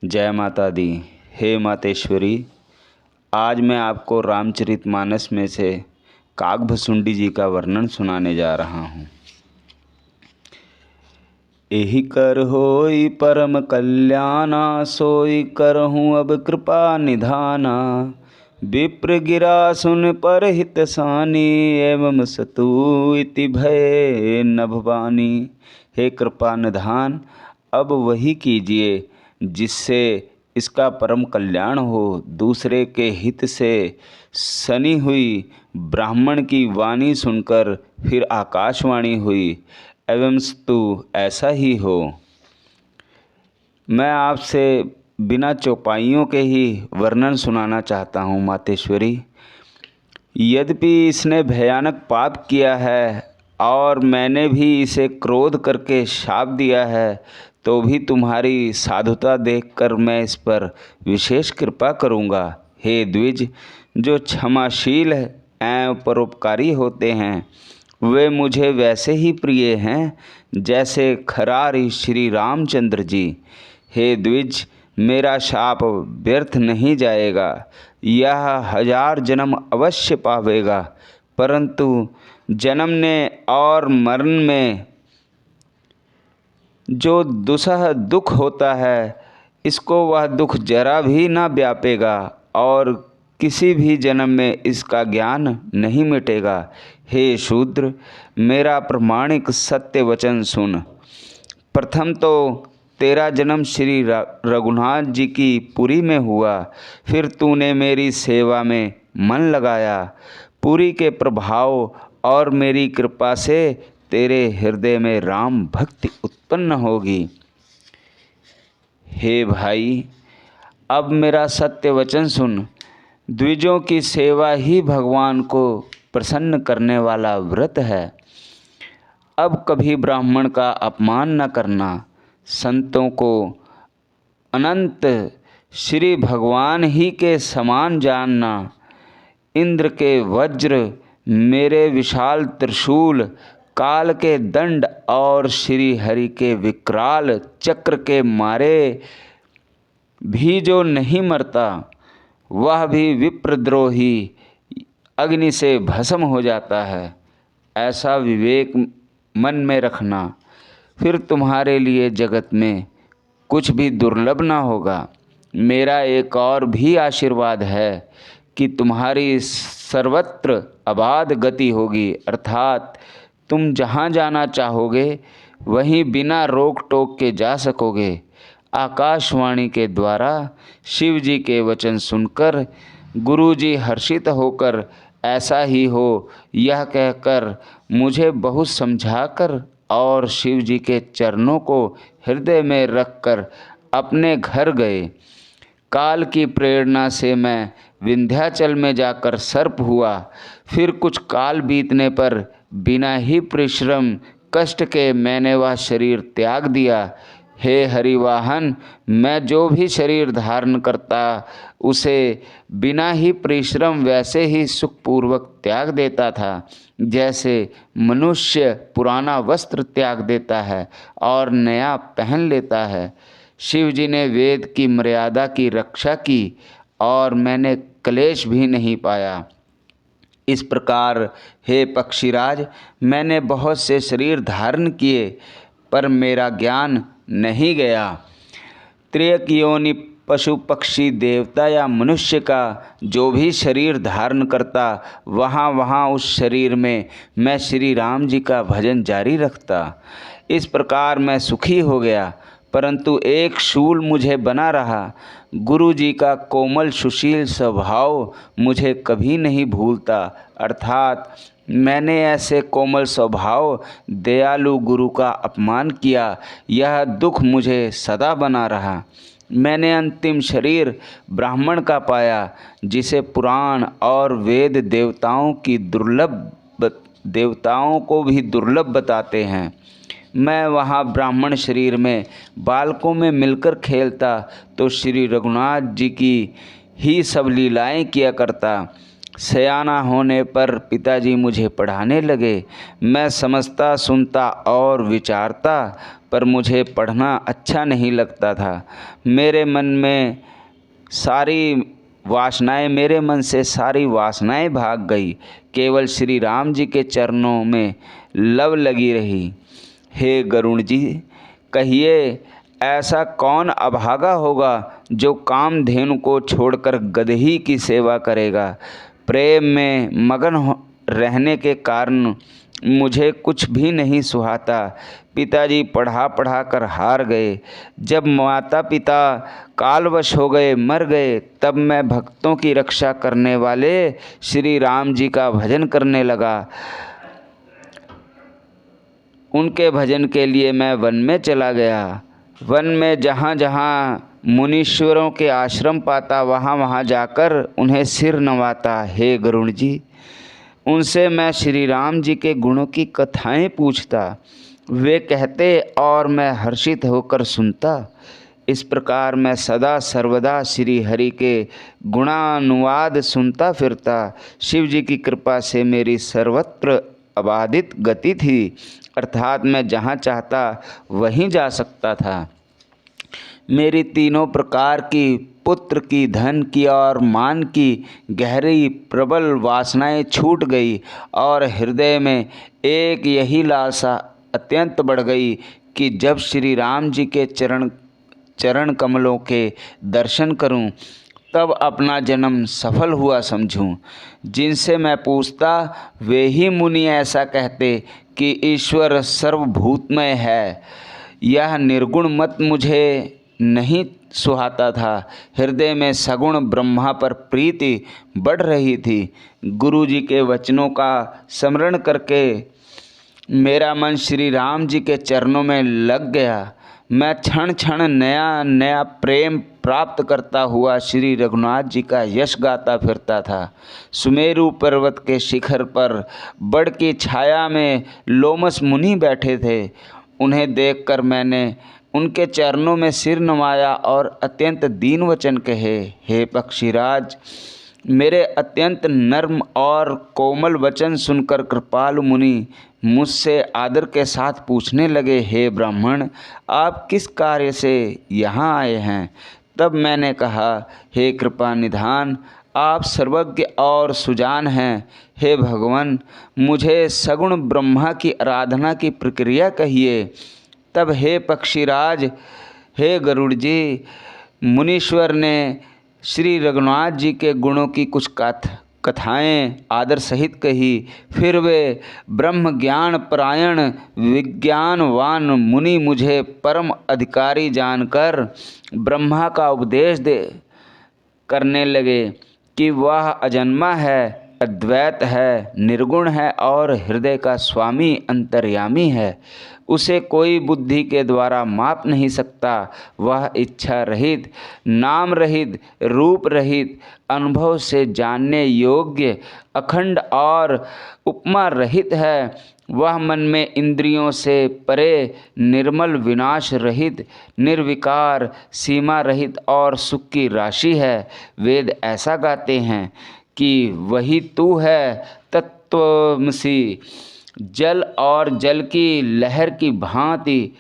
जय माता दी। हे मातेश्वरी, आज मैं आपको रामचरितमानस में से काकभुसुंडी जी का वर्णन सुनाने जा रहा हूँ। एहि कर होई परम कल्याणा, सोई करहूँ अब कृपा निधाना। विप्र गिरा सुन पर हित सानी, एवं सतु इति भय नभवानी। हे कृपा निधान, अब वही कीजिए जिससे इसका परम कल्याण हो। दूसरे के हित से सनी हुई ब्राह्मण की वाणी सुनकर फिर आकाशवाणी हुई, एवं स्तु ऐसा ही हो। मैं आपसे बिना चौपाइयों के ही वर्णन सुनाना चाहता हूँ मातेश्वरी। यद्यपि इसने भयानक पाप किया है और मैंने भी इसे क्रोध करके शाप दिया है, तो भी तुम्हारी साधुता देखकर मैं इस पर विशेष कृपा करूँगा। हे द्विज, जो क्षमाशील एवं परोपकारी होते हैं वे मुझे वैसे ही प्रिय हैं जैसे खरारी श्री रामचंद्र जी। हे द्विज, मेरा शाप व्यर्थ नहीं जाएगा, यह 1000 जन्म अवश्य पावेगा, परंतु जन्मने और मरण में जो दुसह दुख होता है, इसको वह दुख जरा भी ना व्यापेगा और किसी भी जन्म में इसका ज्ञान नहीं मिटेगा। हे शूद्र, मेरा प्रमाणिक सत्य वचन सुन। प्रथम तो तेरा जन्म श्री रघुनाथ जी की पुरी में हुआ, फिर तूने मेरी सेवा में मन लगाया। पुरी के प्रभाव और मेरी कृपा से तेरे हृदय में राम भक्ति उत्पन्न होगी। हे भाई, अब मेरा सत्य वचन सुन। द्विजों की सेवा ही भगवान को प्रसन्न करने वाला व्रत है। अब कभी ब्राह्मण का अपमान न करना, संतों को अनंत श्री भगवान ही के समान जानना। इंद्र के वज्र, मेरे विशाल त्रिशूल, काल के दंड और श्री हरि के विकराल चक्र के मारे भी जो नहीं मरता, वह भी विप्रद्रोही अग्नि से भस्म हो जाता है। ऐसा विवेक मन में रखना, फिर तुम्हारे लिए जगत में कुछ भी दुर्लभ ना होगा। मेरा एक और भी आशीर्वाद है कि तुम्हारी सर्वत्र अबाध गति होगी, अर्थात तुम जहाँ जाना चाहोगे वहीं बिना रोक टोक के जा सकोगे। आकाशवाणी के द्वारा शिव जी के वचन सुनकर गुरु जी हर्षित होकर ऐसा ही हो यह कहकर मुझे बहुत समझाकर और शिव जी के चरणों को हृदय में रखकर अपने घर गए। काल की प्रेरणा से मैं विंध्याचल में जाकर सर्प हुआ। फिर कुछ काल बीतने पर बिना ही परिश्रम कष्ट के मैंने वह शरीर त्याग दिया। हे हरिवाहन, मैं जो भी शरीर धारण करता उसे बिना ही परिश्रम वैसे ही सुखपूर्वक त्याग देता था, जैसे मनुष्य पुराना वस्त्र त्याग देता है और नया पहन लेता है। शिव जी ने वेद की मर्यादा की रक्षा की और मैंने क्लेश भी नहीं पाया। इस प्रकार हे पक्षीराज, मैंने बहुत से शरीर धारण किए पर मेरा ज्ञान नहीं गया। त्रियक योनि पशु पक्षी देवता या मनुष्य का जो भी शरीर धारण करता, वहाँ वहाँ उस शरीर में मैं श्री राम जी का भजन जारी रखता। इस प्रकार मैं सुखी हो गया, परंतु एक शूल मुझे बना रहा। गुरु जी का कोमल सुशील स्वभाव मुझे कभी नहीं भूलता, अर्थात मैंने ऐसे कोमल स्वभाव दयालु गुरु का अपमान किया, यह दुख मुझे सदा बना रहा। मैंने अंतिम शरीर ब्राह्मण का पाया, जिसे पुराण और वेद देवताओं को भी दुर्लभ बताते हैं। मैं वहाँ ब्राह्मण शरीर में बालकों में मिलकर खेलता तो श्री रघुनाथ जी की ही सब लीलाएं किया करता। सयाना होने पर पिताजी मुझे पढ़ाने लगे। मैं समझता, सुनता और विचारता, पर मुझे पढ़ना अच्छा नहीं लगता था। मेरे मन से सारी वासनाएं भाग गई। केवल श्री राम जी के चरणों में लव लगी रही। हे गरुण जी, कहिए ऐसा कौन अभागा होगा जो कामधेनु को छोड़कर गदही की सेवा करेगा। प्रेम में मगन रहने के कारण मुझे कुछ भी नहीं सुहाता। पिताजी पढ़ा पढ़ा कर हार गए। जब माता पिता कालवश हो गए, मर गए, तब मैं भक्तों की रक्षा करने वाले श्री राम जी का भजन करने लगा। उनके भजन के लिए मैं वन में चला गया। वन में जहाँ जहाँ मुनीश्वरों के आश्रम पाता, वहाँ वहाँ जाकर उन्हें सिर नवाता। हे गरुण जी, उनसे मैं श्री राम जी के गुणों की कथाएं पूछता। वे कहते और मैं हर्षित होकर सुनता। इस प्रकार मैं सदा सर्वदा श्री हरि के गुणानुवाद सुनता फिरता। शिव जी की कृपा से मेरी सर्वत्र अबाधित गति थी, अर्थात मैं जहाँ चाहता वहीं जा सकता था। मेरी तीनों प्रकार की, पुत्र की, धन की और मान की गहरी प्रबल वासनाएं छूट गई और हृदय में एक यही लालसा अत्यंत बढ़ गई कि जब श्री राम जी के चरण कमलों के दर्शन करूं, तब अपना जन्म सफल हुआ समझूं। जिनसे मैं पूछता, वे ही मुनि ऐसा कहते कि ईश्वर सर्वभूतमय है। यह निर्गुण मत मुझे नहीं सुहाता था। हृदय में सगुण ब्रह्मा पर प्रीति बढ़ रही थी। गुरु जी के वचनों का स्मरण करके मेरा मन श्री राम जी के चरणों में लग गया। मैं क्षण क्षण नया नया प्रेम प्राप्त करता हुआ श्री रघुनाथ जी का यश गाता फिरता था। सुमेरु पर्वत के शिखर पर बड़ की छाया में लोमस मुनि बैठे थे। उन्हें देखकर मैंने उनके चरणों में सिर नवाया और अत्यंत दीन वचन कहे। हे पक्षीराज, मेरे अत्यंत नर्म और कोमल वचन सुनकर कृपालु मुनि मुझसे आदर के साथ पूछने लगे, हे ब्राह्मण, आप किस कार्य से यहाँ आए हैं। तब मैंने कहा, हे कृपा निधान, आप सर्वज्ञ और सुजान हैं। हे भगवान, मुझे सगुण ब्रह्मा की आराधना की प्रक्रिया कहिए। तब हे पक्षीराज, हे गरुड़ जी, मुनीश्वर ने श्री रघुनाथ जी के गुणों की कुछ कथाएं आदर सहित कही। फिर वे ब्रह्म ज्ञान परायण विज्ञानवान मुनि मुझे परम अधिकारी जानकर ब्रह्मा का उपदेश करने लगे कि वह अजन्मा है, अद्वैत है, निर्गुण है और हृदय का स्वामी अंतर्यामी है। उसे कोई बुद्धि के द्वारा माप नहीं सकता। वह इच्छा रहित, नाम रहित, रूप रहित, अनुभव से जानने योग्य, अखंड और उपमा रहित है। वह मन में इंद्रियों से परे, निर्मल, विनाश रहित, निर्विकार, सीमा रहित और सुख की राशि है। वेद ऐसा गाते हैं कि वही तू है, तत्त्वमसि। जल और जल की लहर की भांति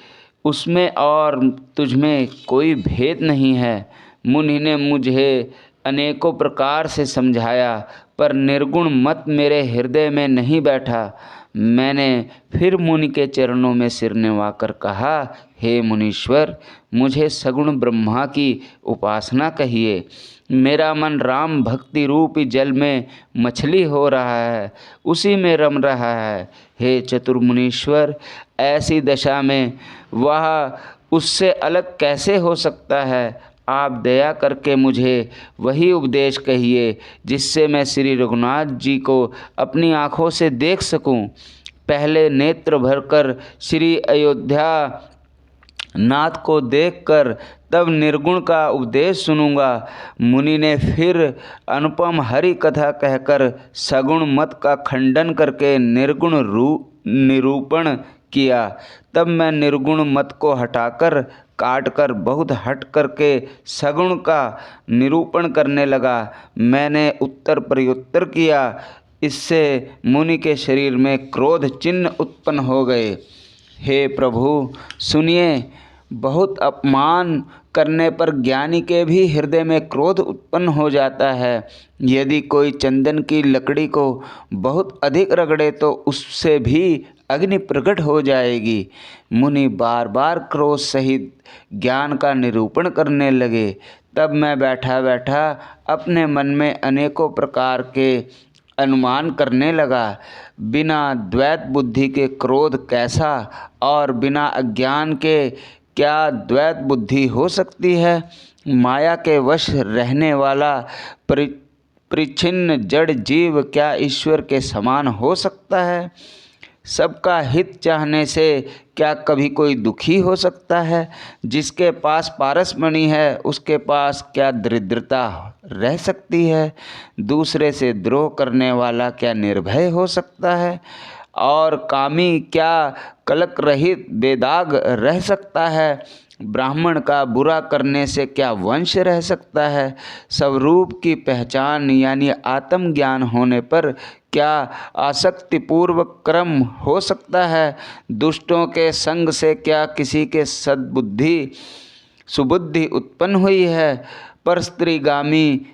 उसमें और तुझमें कोई भेद नहीं है। मुनि ने मुझे अनेकों प्रकार से समझाया, पर निर्गुण मत मेरे हृदय में नहीं बैठा। मैंने फिर मुनि के चरणों में सिर निवाकर कहा, हे मुनीश्वर, मुझे सगुण ब्रह्मा की उपासना कहिए। मेरा मन राम भक्ति रूपी जल में मछली हो रहा है, उसी में रम रहा है। हे चतुर मुनीश्वर, ऐसी दशा में वह उससे अलग कैसे हो सकता है। आप दया करके मुझे वही उपदेश कहिए जिससे मैं श्री रघुनाथ जी को अपनी आँखों से देख सकूं। पहले नेत्र भरकर श्री अयोध्या नाथ को देखकर तब निर्गुण का उपदेश सुनूंगा। मुनि ने फिर अनुपम हरि कथा कहकर सगुण मत का खंडन करके निर्गुण निरूपण किया। तब मैं निर्गुण मत को हटाकर काटकर बहुत हट करके सगुण का निरूपण करने लगा। मैंने उत्तर प्रत्युत्तर किया। इससे मुनि के शरीर में क्रोध चिन्ह उत्पन्न हो गए। हे प्रभु सुनिए, बहुत अपमान करने पर ज्ञानी के भी हृदय में क्रोध उत्पन्न हो जाता है। यदि कोई चंदन की लकड़ी को बहुत अधिक रगड़े तो उससे भी अग्नि प्रकट हो जाएगी। मुनि बार बार क्रोध सहित ज्ञान का निरूपण करने लगे। तब मैं बैठा बैठा अपने मन में अनेकों प्रकार के अनुमान करने लगा। बिना द्वैत बुद्धि के क्रोध कैसा, और बिना अज्ञान के क्या द्वैत बुद्धि हो सकती है। माया के वश रहने वाला परिच्छिन्न जड़ जीव क्या ईश्वर के समान हो सकता है। सबका हित चाहने से क्या कभी कोई दुखी हो सकता है। जिसके पास पारसमणि है उसके पास क्या दरिद्रता रह सकती है। दूसरे से द्रोह करने वाला क्या निर्भय हो सकता है। और कामी क्या कलक रहित बेदाग रह सकता है। ब्राह्मण का बुरा करने से क्या वंश रह सकता है। स्वरूप की पहचान यानी आत्मज्ञान होने पर क्या आसक्तिपूर्वक कर्म हो सकता है। दुष्टों के संग से क्या किसी के सुबुद्धि उत्पन्न हुई है। पर स्त्रीगामी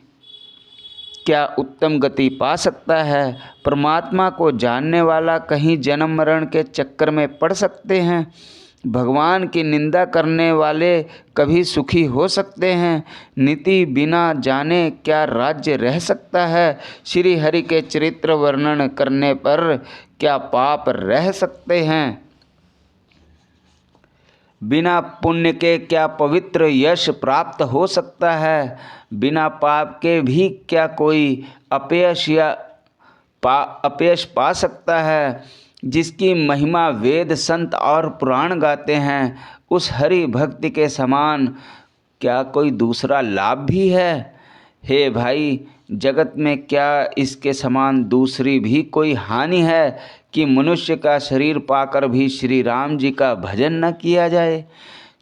क्या उत्तम गति पा सकता है। परमात्मा को जानने वाला कहीं जन्म मरण के चक्कर में पड़ सकते हैं। भगवान की निंदा करने वाले कभी सुखी हो सकते हैं। नीति बिना जाने क्या राज्य रह सकता है। श्री हरि के चरित्र वर्णन करने पर क्या पाप रह सकते हैं। बिना पुण्य के क्या पवित्र यश प्राप्त हो सकता है। बिना पाप के भी क्या कोई अपयश पा सकता है। जिसकी महिमा वेद संत और पुराण गाते हैं, उस हरि भक्ति के समान क्या कोई दूसरा लाभ भी है। हे भाई, जगत में क्या इसके समान दूसरी भी कोई हानि है कि मनुष्य का शरीर पाकर भी श्री राम जी का भजन न किया जाए।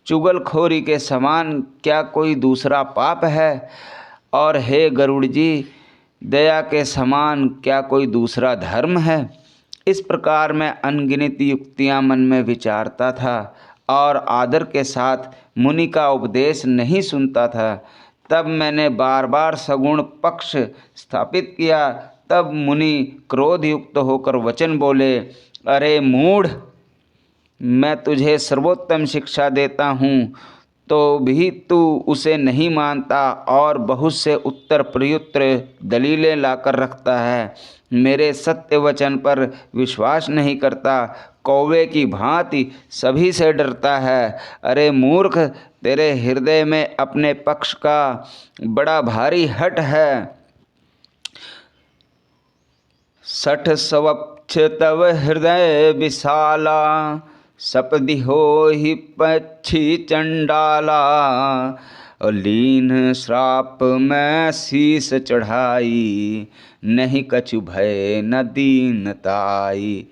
चुगलखोरी के समान क्या कोई दूसरा पाप है। और हे गरुड़ जी, दया के समान क्या कोई दूसरा धर्म है। इस प्रकार मैं अनगिनत युक्तियां मन में विचारता था और आदर के साथ मुनि का उपदेश नहीं सुनता था। तब मैंने बार बार सगुण पक्ष स्थापित किया। तब मुनि क्रोध युक्त होकर वचन बोले, अरे मूढ़, मैं तुझे सर्वोत्तम शिक्षा देता हूँ तो भी तू उसे नहीं मानता और बहुत से उत्तर प्रत्युत्तर दलीलें लाकर रखता है। मेरे सत्य वचन पर विश्वास नहीं करता। कौवे की भांति सभी से डरता है। अरे मूर्ख, तेरे हृदय में अपने पक्ष का बड़ा भारी हठ है। 60 स्वच्छ तव हृदय विशाला, सपदि होहि पक्षी चंडाला। और लीन श्राप में शीस चढ़ाई, नहीं कछु भय न दीनताई।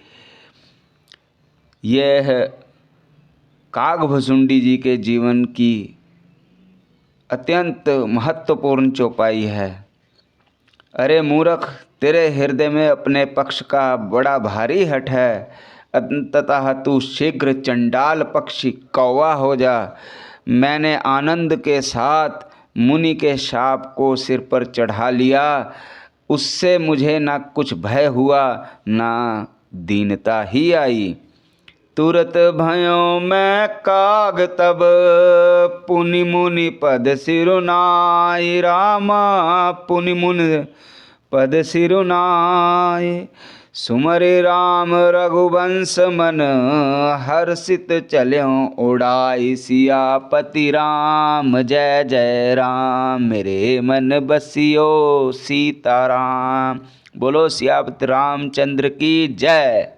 यह कागभुसुंडी जी के जीवन की अत्यंत महत्वपूर्ण चौपाई है। अरे मूर्ख, तेरे हृदय में अपने पक्ष का बड़ा भारी हठ है। अंततः तू शीघ्र चंडाल पक्षी कौवा हो जा। मैंने आनंद के साथ मुनि के शाप को सिर पर चढ़ा लिया। उससे मुझे ना कुछ भय हुआ ना दीनता ही आई। तुरत भयो मैं काग तब, पुनि मुनि पद सिरुनाई। रामा पुनि मुनि पद सिरुनाई। सुमरि राम रघुवंश मन, हर्षित चल्यों उड़ाई। सियापति राम जय जय राम, मेरे मन बसियो सीताराम। बोलो सियापति रामचंद्र की जय।